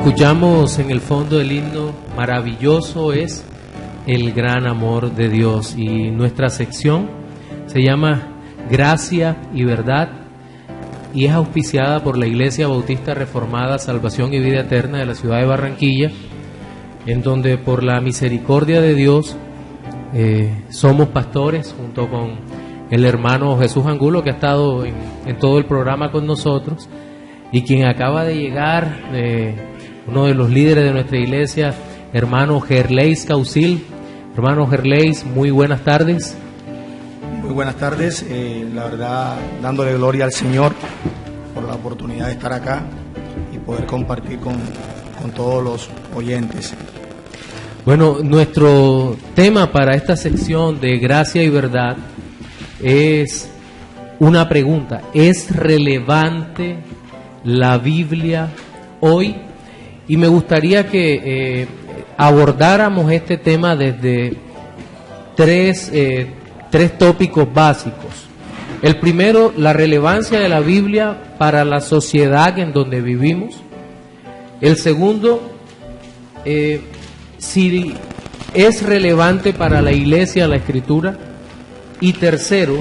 Escuchamos en el fondo del himno, maravilloso es el gran amor de Dios, y nuestra sección se llama Gracia y Verdad y es auspiciada por la Iglesia Bautista Reformada Salvación y Vida Eterna de la ciudad de Barranquilla, en donde por la misericordia de Dios somos pastores junto con el hermano Jesús Angulo, que ha estado en todo el programa con nosotros, y quien acaba de llegar, uno de los líderes de nuestra iglesia, hermano Gerleis Causil. Hermano Gerleis, muy buenas tardes. Muy buenas tardes, la verdad dándole gloria al Señor por la oportunidad de estar acá y poder compartir con todos los oyentes. Bueno, nuestro tema para esta sección de Gracia y Verdad es una pregunta: ¿es relevante la Biblia hoy? Y me gustaría que abordáramos este tema desde tres tópicos básicos. El primero, la relevancia de la Biblia para la sociedad en donde vivimos. El segundo, si es relevante para la iglesia la Escritura. Y tercero,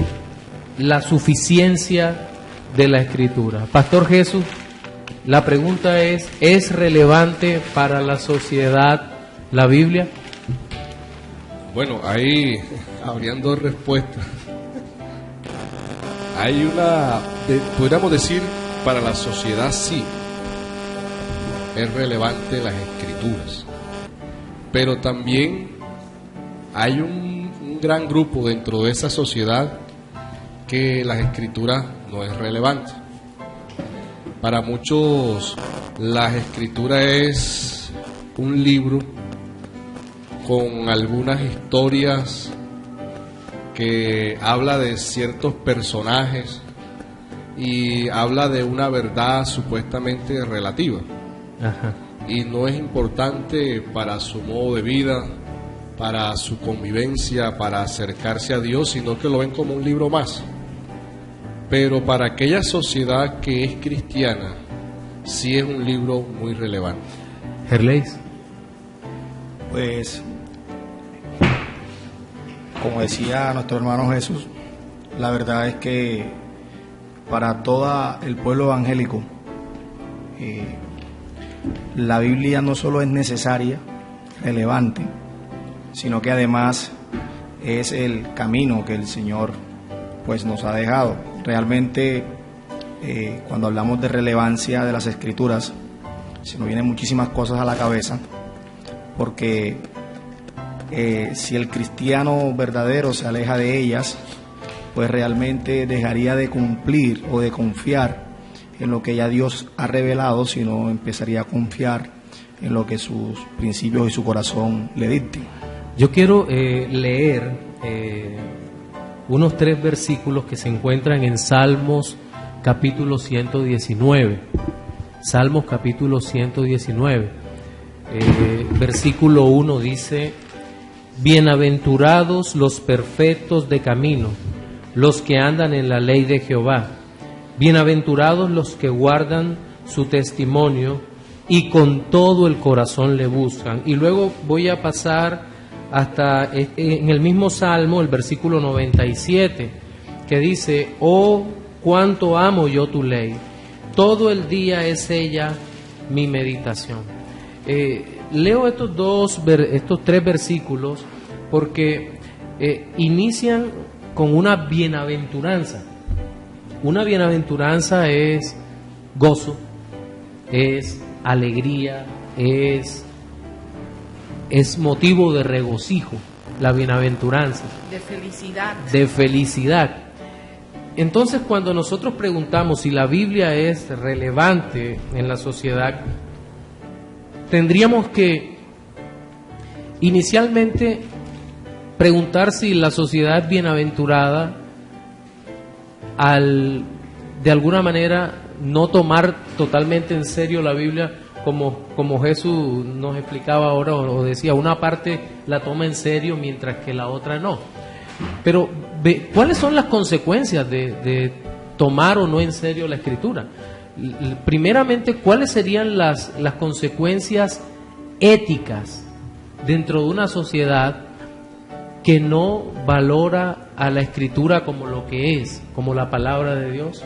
la suficiencia de la Escritura. Pastor Jesús, la pregunta ¿es relevante para la sociedad la Biblia? Bueno, ahí habrían dos respuestas. Hay podríamos decir, para la sociedad sí, es relevante las Escrituras, pero también hay un gran grupo dentro de esa sociedad que las Escrituras no es relevante. Para muchos las Escrituras es un libro con algunas historias que habla de ciertos personajes y habla de una verdad supuestamente relativa. Ajá. Y no es importante para su modo de vida, para su convivencia, para acercarse a Dios, sino que lo ven como un libro más. Pero para aquella sociedad que es cristiana, sí es un libro muy relevante. Gerleis. Pues, como decía nuestro hermano Jesús, la verdad es que para todo el pueblo evangélico, la Biblia no solo es necesaria, relevante, sino que además es el camino que el Señor pues nos ha dejado. Realmente, cuando hablamos de relevancia de las Escrituras, se nos vienen muchísimas cosas a la cabeza, porque si el cristiano verdadero se aleja de ellas, pues realmente dejaría de cumplir o de confiar en lo que ya Dios ha revelado, sino empezaría a confiar en lo que sus principios y su corazón le dicten. Yo quiero leer unos 3 versículos que se encuentran en Salmos capítulo 119. Salmos capítulo 119. Versículo 1 dice: bienaventurados los perfectos de camino, los que andan en la ley de Jehová. Bienaventurados los que guardan su testimonio y con todo el corazón le buscan. Y luego voy a pasar hasta en el mismo Salmo, el versículo 97, que dice: oh, cuánto amo yo tu ley, todo el día es ella mi meditación. Leo estos 3 versículos porque inician con una bienaventuranza. Una bienaventuranza es gozo, es alegría, es motivo de regocijo, la bienaventuranza. De felicidad. De felicidad. Entonces, cuando nosotros preguntamos si la Biblia es relevante en la sociedad, tendríamos que inicialmente preguntar si la sociedad es bienaventurada al, de alguna manera, no tomar totalmente en serio la Biblia, como Jesús nos explicaba ahora, o decía, una parte la toma en serio mientras que la otra no. Pero, ¿cuáles son las consecuencias de tomar o no en serio la Escritura? primeramente, ¿cuáles serían las consecuencias éticas dentro de una sociedad que no valora a la Escritura como lo que es, como la palabra de Dios?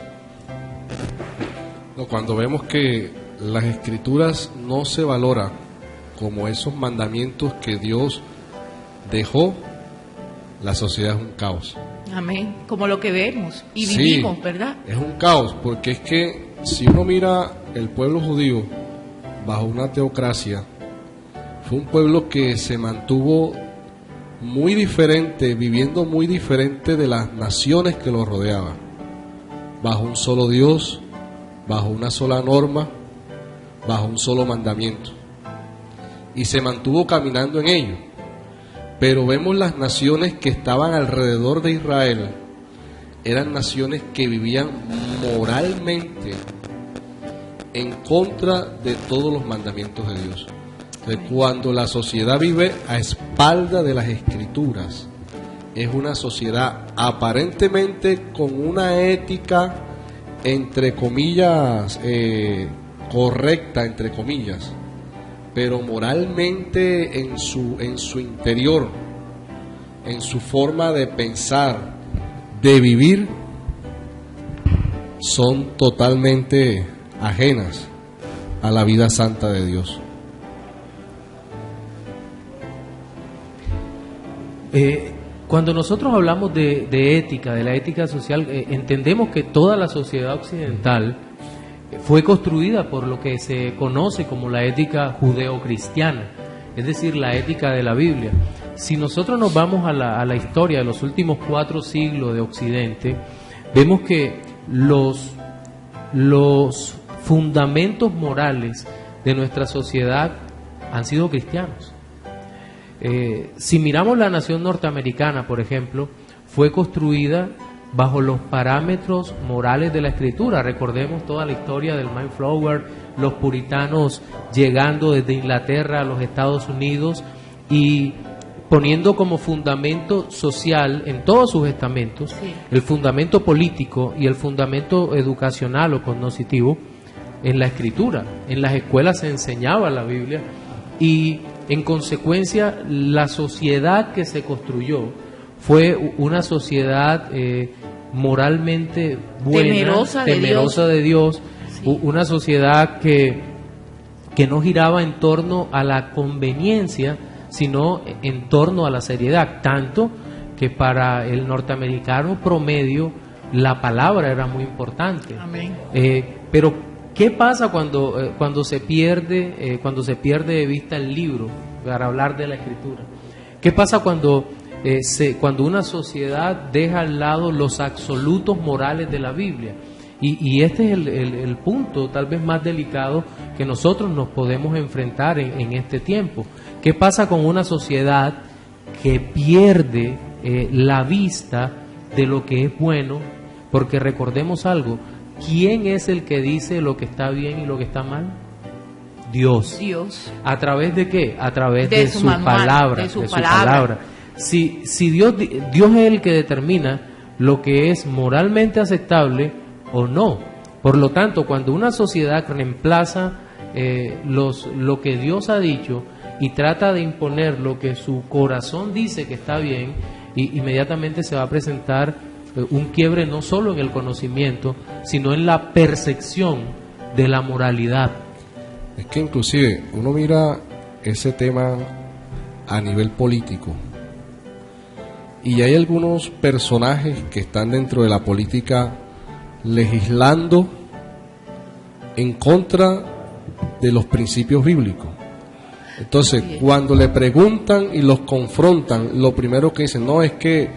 No, cuando vemos que las Escrituras no se valoran como esos mandamientos que Dios dejó, la sociedad es un caos. Amén. Como lo que vemos y Sí, vivimos, ¿verdad? Es un caos, porque es que si uno mira el pueblo judío bajo una teocracia, fue un pueblo que se mantuvo muy diferente, viviendo muy diferente de las naciones que lo rodeaban, bajo un solo Dios, bajo una sola norma, bajo un solo mandamiento, y se mantuvo caminando en ello. Pero vemos las naciones que estaban alrededor de Israel, eran naciones que vivían moralmente en contra de todos los mandamientos de Dios. Entonces, cuando la sociedad vive a espalda de las Escrituras, es una sociedad aparentemente con una ética, entre comillas, correcta, entre comillas, pero moralmente en su interior, en su forma de pensar, de vivir, son totalmente ajenas a la vida santa de Dios. Cuando nosotros hablamos de ética, de la ética social, entendemos que toda la sociedad occidental fue construida por lo que se conoce como la ética judeocristiana, es decir, la ética de la Biblia. Si nosotros nos vamos a la historia de los últimos 4 siglos de Occidente, vemos que los fundamentos morales de nuestra sociedad han sido cristianos. Si miramos la nación norteamericana, por ejemplo, fue construida bajo los parámetros morales de la Escritura. Recordemos toda la historia del Mayflower, los puritanos llegando desde Inglaterra a los Estados Unidos y poniendo como fundamento social en todos sus estamentos, sí, el fundamento político y el fundamento educacional o cognoscitivo en la Escritura. En las escuelas se enseñaba la Biblia y en consecuencia la sociedad que se construyó fue una sociedad moralmente buena, temerosa de Dios, sí, una sociedad que no giraba en torno a la conveniencia, sino en torno a la seriedad, tanto que para el norteamericano promedio la palabra era muy importante. Amén. Pero ¿qué pasa cuando se pierde de vista el libro para hablar de la Escritura? ¿Qué pasa cuando una sociedad deja al lado los absolutos morales de la Biblia? Y este es el punto tal vez más delicado que nosotros nos podemos enfrentar en este tiempo. ¿Qué pasa con una sociedad que pierde la vista de lo que es bueno? Porque recordemos algo, ¿quién es el que dice lo que está bien y lo que está mal? Dios. ¿A través de qué? A través de su palabra. De su palabra. Si Dios es el que determina lo que es moralmente aceptable o no. Por lo tanto, cuando una sociedad reemplaza lo que Dios ha dicho y trata de imponer lo que su corazón dice que está bien, inmediatamente se va a presentar un quiebre no solo en el conocimiento, sino en la percepción de la moralidad. Es que inclusive uno mira ese tema a nivel político y hay algunos personajes que están dentro de la política legislando en contra de los principios bíblicos. Entonces, cuando le preguntan y los confrontan, lo primero que dicen, no, es que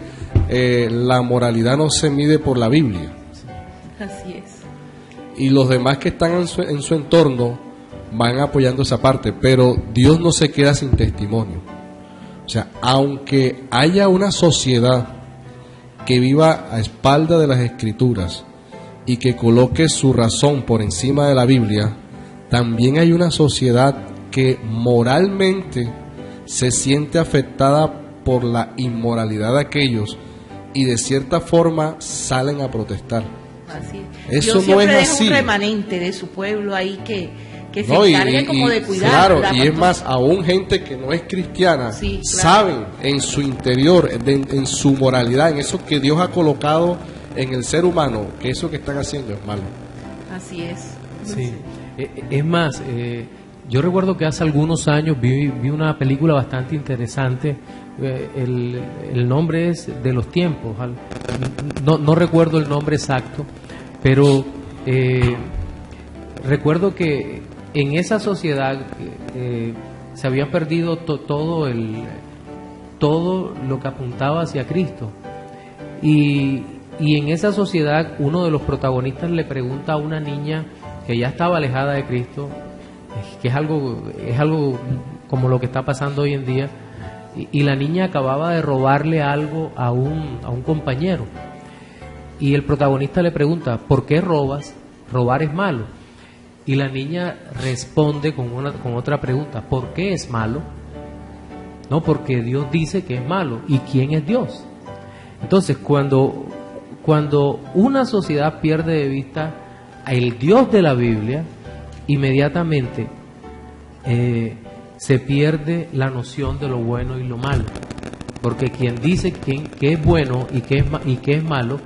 la moralidad no se mide por la Biblia. Así es. Y los demás que están en su entorno van apoyando esa parte, pero Dios no se queda sin testimonio. O sea, aunque haya una sociedad que viva a espalda de las Escrituras y que coloque su razón por encima de la Biblia, también hay una sociedad que moralmente se siente afectada por la inmoralidad de aquellos y de cierta forma salen a protestar. Así Eso Dios no es siempre deja así. un remanente de su pueblo ahí que se No, encargue como de cuidar. claro, y es más, aún gente que no es cristiana, Sí, claro. saben en su interior, en su moralidad, en eso que Dios ha colocado en el ser humano, que eso que están haciendo es malo. Así es. Sí. Es más, yo recuerdo que hace algunos años vi una película bastante interesante. El nombre es De los tiempos. No recuerdo el nombre exacto, pero recuerdo que en esa sociedad se había perdido todo lo que apuntaba hacia Cristo. Y en esa sociedad uno de los protagonistas le pregunta a una niña que ya estaba alejada de Cristo, que es algo como lo que está pasando hoy en día, y la niña acababa de robarle algo a un compañero. Y el protagonista le pregunta, ¿por qué robas? Robar es malo. Y la niña responde con otra pregunta, ¿por qué es malo? No, porque Dios dice que es malo. ¿Y quién es Dios? Entonces, cuando una sociedad pierde de vista el Dios de la Biblia, inmediatamente se pierde la noción de lo bueno y lo malo. Porque quien dice que es bueno y que es malo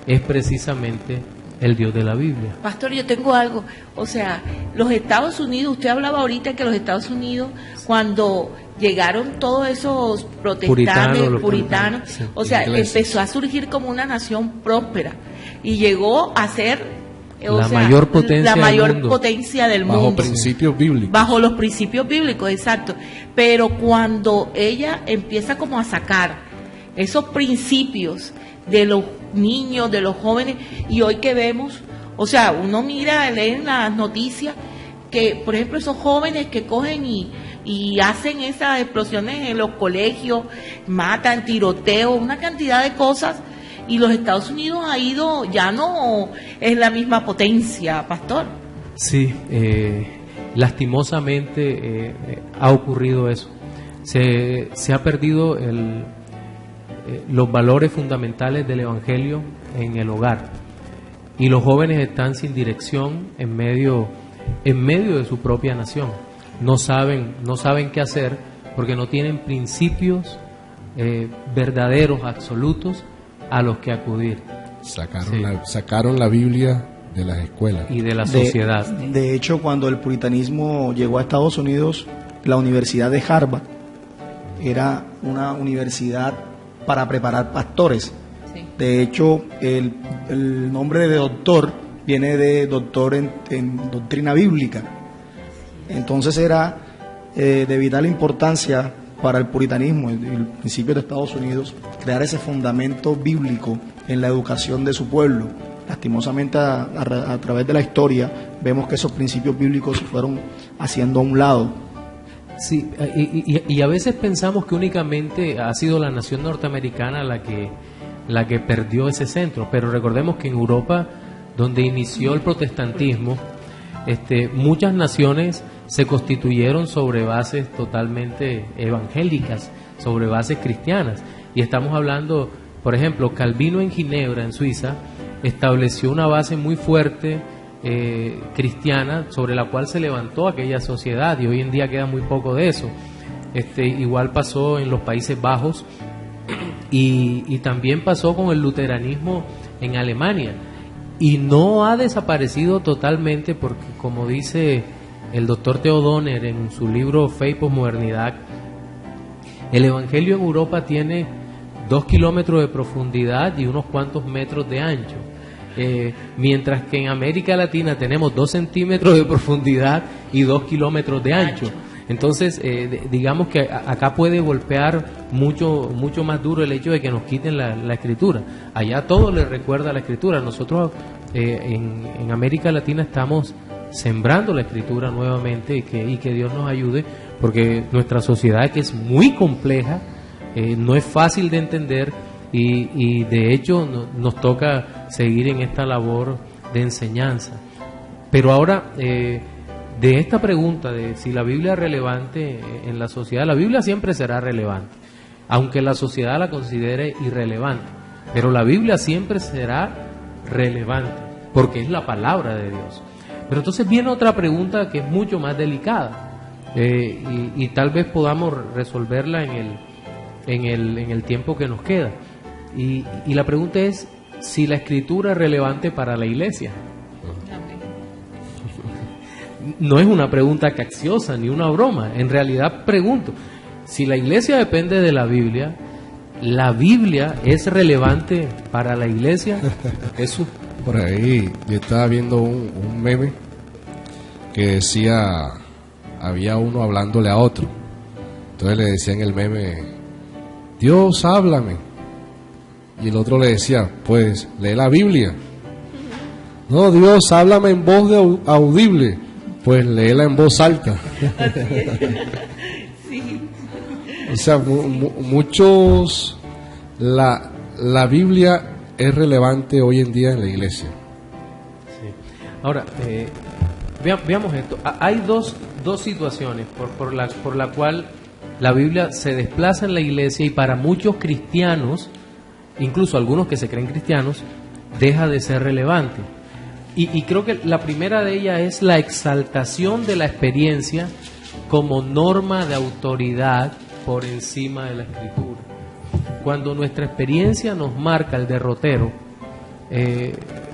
es precisamente el Dios de la Biblia. Pastor, yo tengo algo. O sea, los Estados Unidos, usted hablaba ahorita que los Estados Unidos, cuando llegaron todos esos protestantes, puritanos, sí, o sea, ingleses. empezó a surgir como una nación próspera y llegó a ser mayor potencia la mayor del mundo. potencia del Bajo mundo. principios bíblicos. Bajo los principios bíblicos, exacto. Pero cuando ella empieza como a sacar esos principios de los niños, de los jóvenes, y hoy que vemos, o sea, uno mira, lee en las noticias que, por ejemplo, esos jóvenes que cogen y hacen esas explosiones en los colegios, matan, tiroteos, una cantidad de cosas, y los Estados Unidos ha ido, ya no es la misma potencia, pastor. Sí, lastimosamente ha ocurrido eso. Se ha perdido los valores fundamentales del Evangelio en el hogar, y los jóvenes están sin dirección en medio de su propia nación. No saben qué hacer porque no tienen principios verdaderos, absolutos, a los que acudir. Sacaron la Biblia de las escuelas Y de la sociedad. De hecho, cuando el puritanismo llegó a Estados Unidos, la Universidad de Harvard era una universidad para preparar pastores. Sí. De hecho, el nombre de doctor viene de doctor en doctrina bíblica. Entonces era de vital importancia para el puritanismo y el principio de Estados Unidos crear ese fundamento bíblico en la educación de su pueblo. Lastimosamente a través de la historia vemos que esos principios bíblicos se fueron haciendo a un lado. Sí, y a veces pensamos que únicamente ha sido la nación norteamericana la que perdió ese centro, pero recordemos que en Europa, donde inició el protestantismo, muchas naciones se constituyeron sobre bases totalmente evangélicas, sobre bases cristianas, y estamos hablando, por ejemplo, Calvino en Ginebra, en Suiza, estableció una base muy fuerte cristiana sobre la cual se levantó aquella sociedad, y hoy en día queda muy poco de eso. Igual pasó en los Países Bajos y también pasó con el luteranismo en Alemania, y no ha desaparecido totalmente porque, como dice el doctor Theo Donner en su libro Fe y Posmodernidad, el Evangelio en Europa tiene 2 kilómetros de profundidad y unos cuantos metros de ancho. Mientras que en América Latina tenemos 2 centímetros de profundidad y 2 kilómetros de ancho. Entonces, digamos que acá puede golpear mucho más duro el hecho de que nos quiten la escritura. Allá todo le recuerda a la escritura. Nosotros en América Latina estamos sembrando la escritura nuevamente, y que Dios nos ayude, porque nuestra sociedad, que es muy compleja, no es fácil de entender, y de hecho nos toca seguir en esta labor de enseñanza. Pero ahora, de esta pregunta de si la Biblia es relevante en la sociedad, la Biblia siempre será relevante, aunque la sociedad la considere irrelevante, pero la Biblia siempre será relevante. porque es la palabra de Dios. Pero entonces viene otra pregunta que es mucho más delicada, y tal vez podamos resolverla en el tiempo que nos queda. Y la pregunta es si la Escritura es relevante para la iglesia. No es una pregunta capciosa ni una broma. En realidad pregunto, si la iglesia depende de ¿la Biblia es relevante para la iglesia? Jesús. Por ahí yo estaba viendo un meme que decía, había uno hablándole a otro. Entonces le decía en el meme, Dios, háblame. Y el otro le decía, pues lee la Biblia. No, Dios, háblame en voz audible. Pues léela en voz alta. Sí. O sea, muchos, la Biblia es relevante hoy en día en la iglesia. Sí. Ahora, veamos esto. Hay dos situaciones por la cual la Biblia se desplaza en la iglesia, y para muchos cristianos, incluso algunos que se creen cristianos, deja de ser relevante. Y creo que la primera de ellas es la exaltación de la experiencia como norma de autoridad por encima de la Escritura. Cuando nuestra experiencia nos marca el derrotero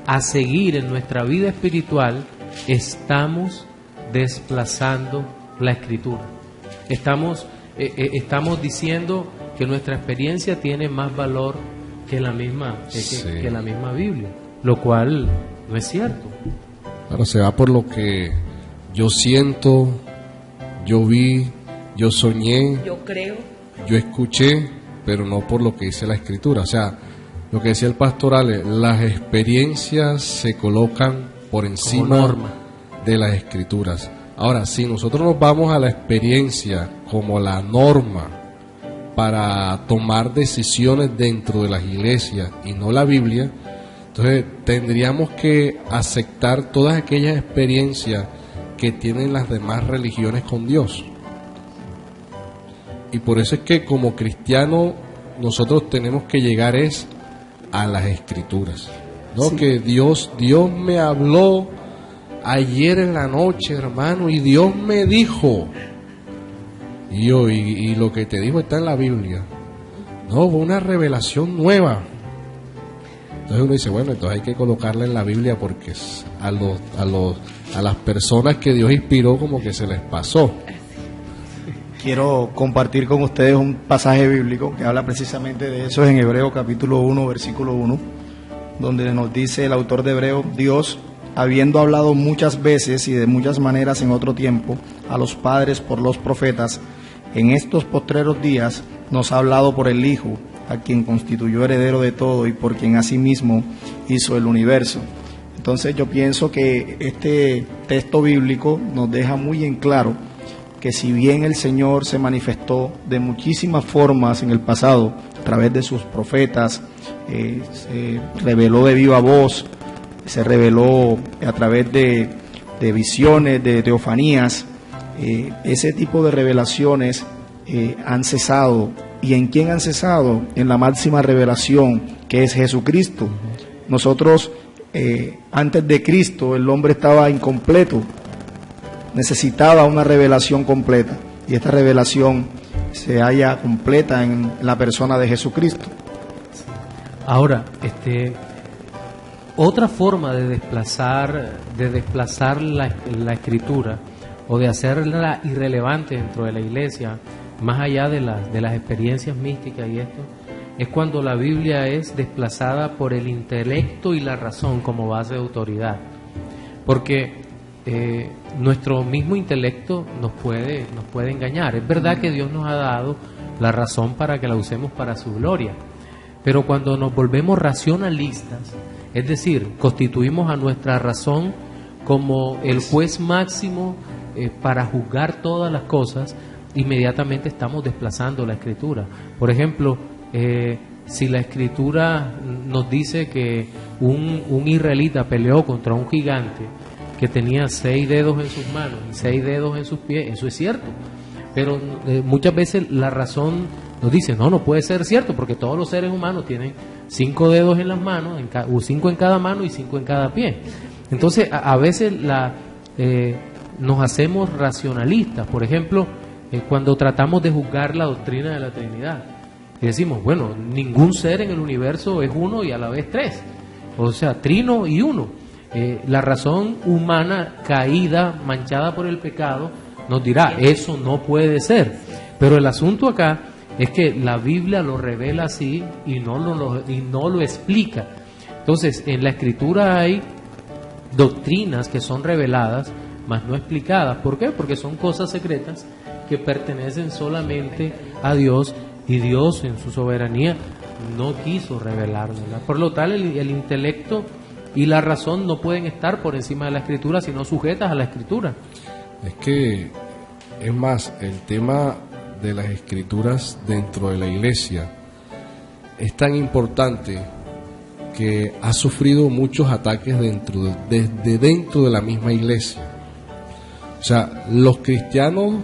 a seguir en nuestra vida espiritual, estamos desplazando la Escritura. Estamos diciendo que nuestra experiencia tiene más valor que la misma Biblia, lo cual no es cierto. Claro, se va por lo que yo siento, yo vi, yo soñé, Yo creo. yo escuché, pero no por lo que dice la Escritura. O sea, lo que decía el pastor Ale, las experiencias se colocan por encima de las Escrituras. Ahora, si nosotros nos vamos a la experiencia como la norma para tomar decisiones dentro de las iglesias y no la Biblia, entonces tendríamos que aceptar todas aquellas experiencias que tienen las demás religiones con Dios. Y por eso es que como cristianos nosotros tenemos que llegar a las Escrituras, ¿no? Sí. Que Dios me habló ayer en la noche, hermano, y Dios me dijo, y lo que te dijo está en la Biblia. No, fue una revelación nueva. Entonces uno dice, bueno, entonces hay que colocarla en la Biblia, porque a las personas que Dios inspiró como que se les pasó. Quiero compartir con ustedes un pasaje bíblico que habla precisamente de eso, en Hebreos capítulo 1, versículo 1, donde nos dice el autor de Hebreos: Dios, habiendo hablado muchas veces y de muchas maneras en otro tiempo a los padres por los profetas, en estos postreros días nos ha hablado por el Hijo, a quien constituyó heredero de todo y por quien asimismo hizo el universo. Entonces yo pienso que este texto bíblico nos deja muy en claro que si bien el Señor se manifestó de muchísimas formas en el pasado, a través de sus profetas, se reveló de viva voz, se reveló a través de visiones, de teofanías, ese tipo de revelaciones han cesado. ¿Y en quién han cesado? En la máxima revelación, que es Jesucristo. Nosotros, antes de Cristo, el hombre estaba incompleto, necesitaba una revelación completa, y esta revelación se halla completa en la persona de Jesucristo. Ahora, otra forma de desplazar la Escritura, o de hacerla irrelevante dentro de la iglesia, más allá de las experiencias místicas y esto, es cuando la Biblia es desplazada por el intelecto y la razón como base de autoridad. Porque nuestro mismo intelecto nos puede engañar. Es verdad que Dios nos ha dado la razón para que la usemos para su gloria, pero cuando nos volvemos racionalistas, es decir, constituimos a nuestra razón como el juez máximo para juzgar todas las cosas, inmediatamente estamos desplazando la Escritura. Por ejemplo, si la Escritura nos dice que un israelita peleó contra un gigante que tenía 6 dedos en sus manos y 6 dedos en sus pies, eso es cierto, pero muchas veces la razón nos dice, no puede ser cierto, porque todos los seres humanos tienen 5 dedos en las manos, 5 en cada mano y 5 en cada pie. Entonces, a veces nos hacemos racionalistas. Por ejemplo, cuando tratamos de juzgar la doctrina de la Trinidad, y decimos, bueno, ningún ser en el universo es uno y a la vez tres, o sea, trino y uno. La razón humana caída, manchada por el pecado, nos dirá, eso no puede ser. Pero el asunto acá es que la Biblia lo revela así y no lo explica. Entonces, en la Escritura hay doctrinas que son reveladas, mas no explicadas. ¿Por qué? Porque son cosas secretas que pertenecen solamente a Dios, y Dios en su soberanía no quiso revelárnoslas. Por lo tal, el intelecto y la razón no pueden estar por encima de la Escritura, sino sujetas a la Escritura. Es que, es más, el tema de las Escrituras dentro de la iglesia es tan importante que ha sufrido muchos ataques desde dentro de la misma iglesia. O sea, los cristianos,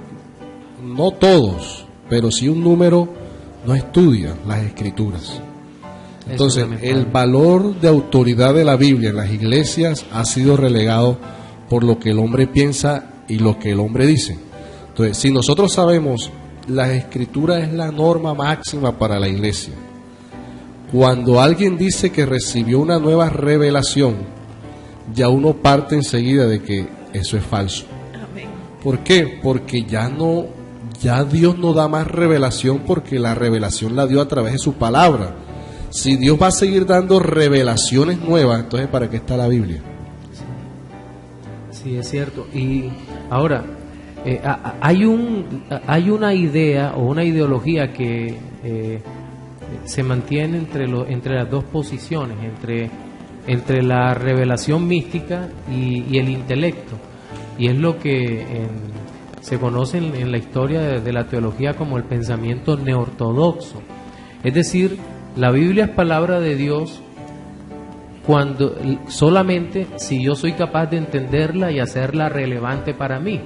no todos, pero sí un número, no estudian las Escrituras. Entonces, el valor de autoridad de la Biblia en las iglesias ha sido relegado por lo que el hombre piensa y lo que el hombre dice. Entonces, si nosotros sabemos, las Escrituras es la norma máxima para la iglesia. Cuando alguien dice que recibió una nueva revelación, ya uno parte enseguida de que eso es falso. Amén. ¿Por qué? Porque ya Dios no da más revelación, porque la revelación la dio a través de su palabra. Si Dios va a seguir dando revelaciones nuevas, entonces ¿para qué está la Biblia? Sí, es cierto. Y ahora, hay una idea o una ideología que se mantiene entre las dos posiciones, entre la revelación mística y el intelecto, y es lo que se conoce en la historia de la teología como el pensamiento neortodoxo. Es decir, la Biblia es palabra de Dios solamente si yo soy capaz de entenderla y hacerla relevante para mí.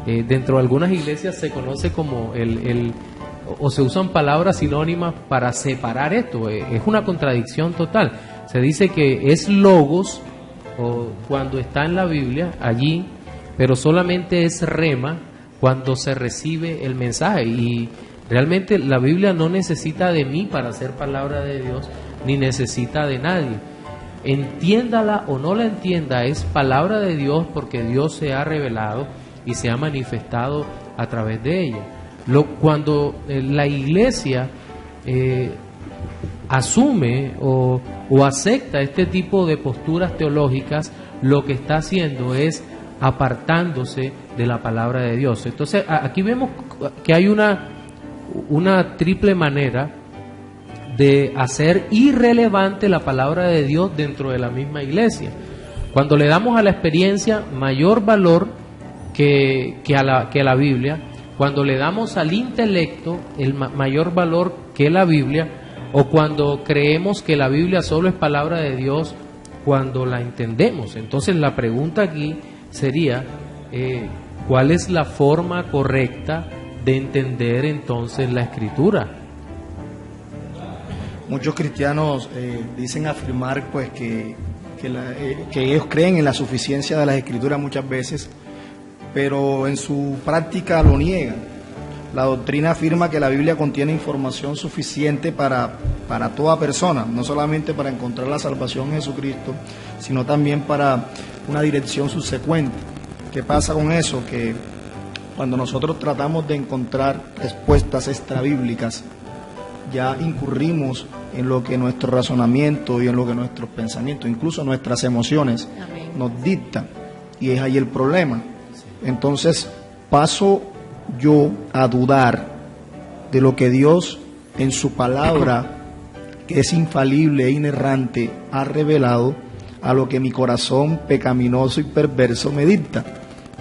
Dentro de algunas iglesias se conoce como o se usan palabras sinónimas para separar esto. Es una contradicción total. Se dice que es logos cuando está en la Biblia allí, pero solamente es rema cuando se recibe el mensaje. Y realmente la Biblia no necesita de mí para ser palabra de Dios, ni necesita de nadie. Entiéndala o no la entienda, es palabra de Dios porque Dios se ha revelado y se ha manifestado a través de ella. Cuando la iglesia asume o acepta este tipo de posturas teológicas, lo que está haciendo es apartándose de la palabra de Dios. Entonces aquí vemos que hay una triple manera de hacer irrelevante la palabra de Dios dentro de la misma iglesia. Cuando le damos a la experiencia mayor valor que a la Biblia, cuando le damos al intelecto el mayor valor que la Biblia, o cuando creemos que la Biblia solo es palabra de Dios cuando la entendemos. Entonces la pregunta aquí sería, ¿cuál es la forma correcta de entender entonces la Escritura? Muchos cristianos dicen afirmar pues que ellos creen en la suficiencia de las Escrituras muchas veces, pero en su práctica lo niegan. La doctrina afirma que la Biblia contiene información suficiente para toda persona, no solamente para encontrar la salvación en Jesucristo, sino también para una dirección subsecuente. ¿Qué pasa con eso? Que cuando nosotros tratamos de encontrar respuestas extrabíblicas, ya incurrimos en lo que nuestro razonamiento y en lo que nuestros pensamientos, incluso nuestras emociones, Amén, nos dictan, y es ahí el problema. Entonces paso yo a dudar de lo que Dios en su palabra, que es infalible e inerrante, ha revelado, a lo que mi corazón pecaminoso y perverso me dicta.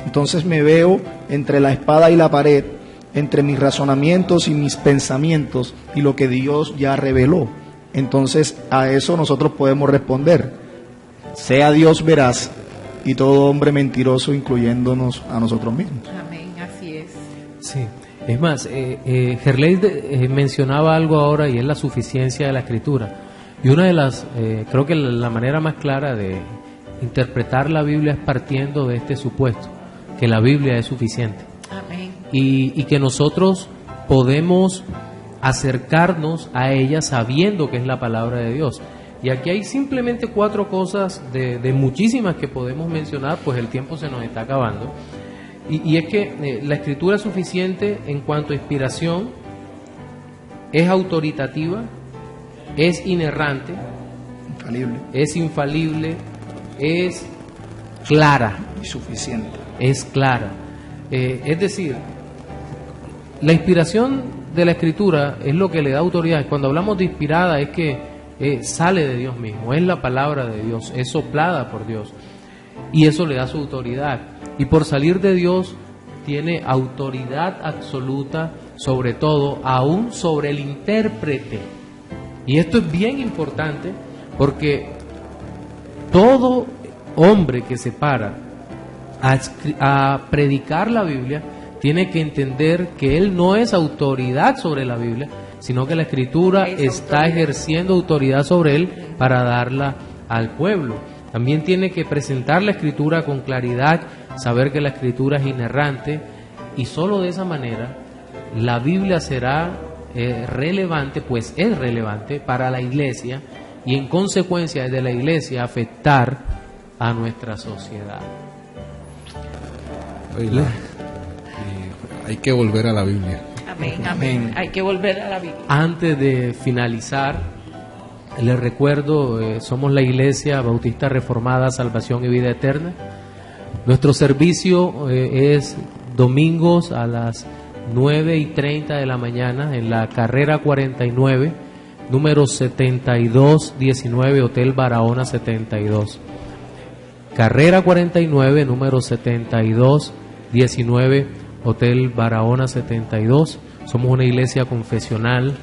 Entonces me veo entre la espada y la pared, entre mis razonamientos y mis pensamientos y lo que Dios ya reveló. Entonces a eso nosotros podemos responder: sea Dios veraz y todo hombre mentiroso, incluyéndonos a nosotros mismos. amén, así es. Sí, Es más, Gerley mencionaba algo ahora y es la suficiencia de la Escritura. Y una de las, creo que la manera más clara de interpretar la Biblia es partiendo de este supuesto, que la Biblia es suficiente. Amén. Y que nosotros podemos acercarnos a ella sabiendo que es la palabra de Dios. Y aquí hay simplemente 4 cosas de muchísimas que podemos mencionar, pues el tiempo se nos está acabando. Y es que la Escritura es suficiente en cuanto a inspiración, es autoritativa, es inerrante, es infalible, es clara. Y suficiente. Es clara. Es decir, la inspiración de la Escritura es lo que le da autoridad. Cuando hablamos de inspirada es que sale de Dios mismo, es la palabra de Dios, es soplada por Dios. Y eso le da su autoridad. Y por salir de Dios tiene autoridad absoluta sobre todo, aún sobre el intérprete. Y esto es bien importante porque todo hombre que se para a predicar la Biblia tiene que entender que él no es autoridad sobre la Biblia, sino que la Escritura está ejerciendo autoridad sobre él para darla al pueblo. También tiene que presentar la Escritura con claridad, saber que la Escritura es inerrante, y solo de esa manera la Biblia será relevante, pues es relevante para la iglesia, y en consecuencia desde la iglesia afectar a nuestra sociedad. Hay que volver a la Biblia. Amén, amén. Hay que volver a la Biblia. Antes de finalizar, les recuerdo, somos la Iglesia Bautista Reformada Salvación y Vida Eterna. Nuestro servicio es domingos a las 9:30 de la mañana en la carrera 49, número 7219, Hotel Barahona 72. Carrera 49, número 7219, Hotel Barahona 72. Somos una iglesia confesional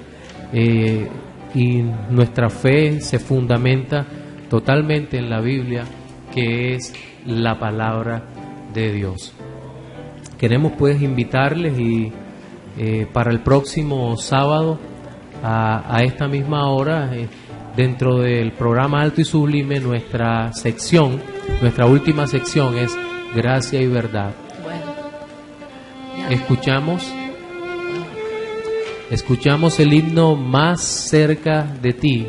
y nuestra fe se fundamenta totalmente en la Biblia, que es la palabra de Dios. Queremos pues invitarles para el próximo sábado a esta misma hora, dentro del programa Alto y Sublime, nuestra última sección es Gracia y Verdad. Escuchamos el himno Más cerca de ti.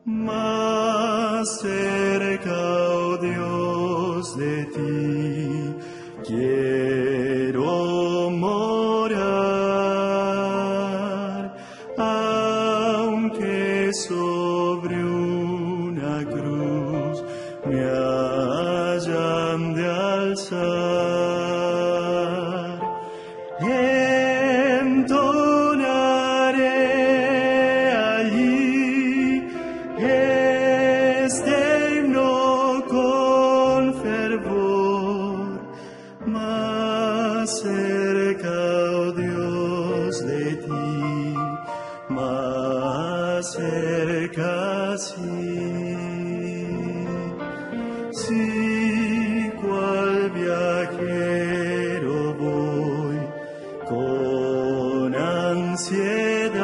Más cerca, oh Dios, de ti quiero morar, aunque sobre una cruz me hayan de alzar. Si cual viajero voy con ansiedad,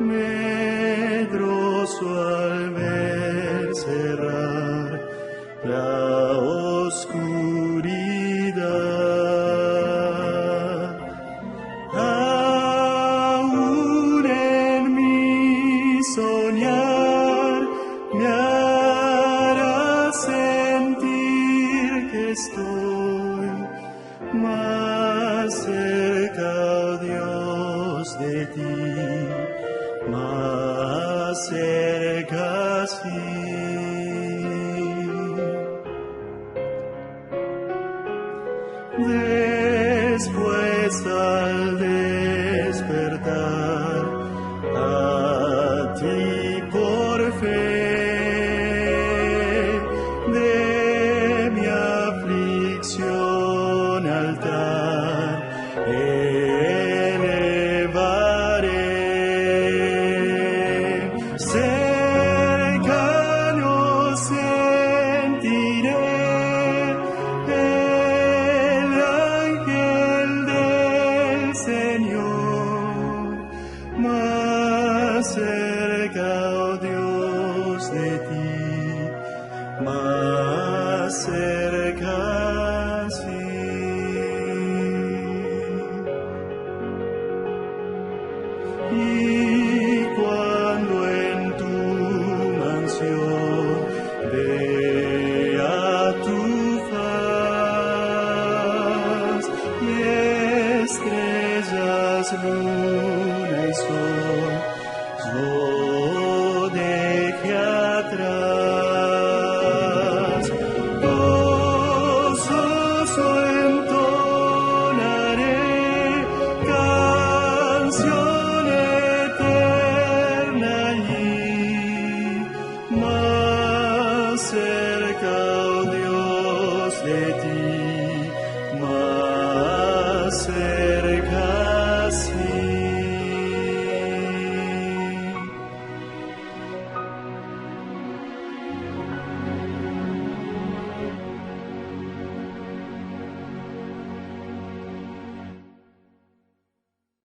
medroso al ver cerrar la oscuridad, aún en mi soñar me hará sentir que estoy más cerca, oh Dios, de ti, más cerca, sí. De después al despertar.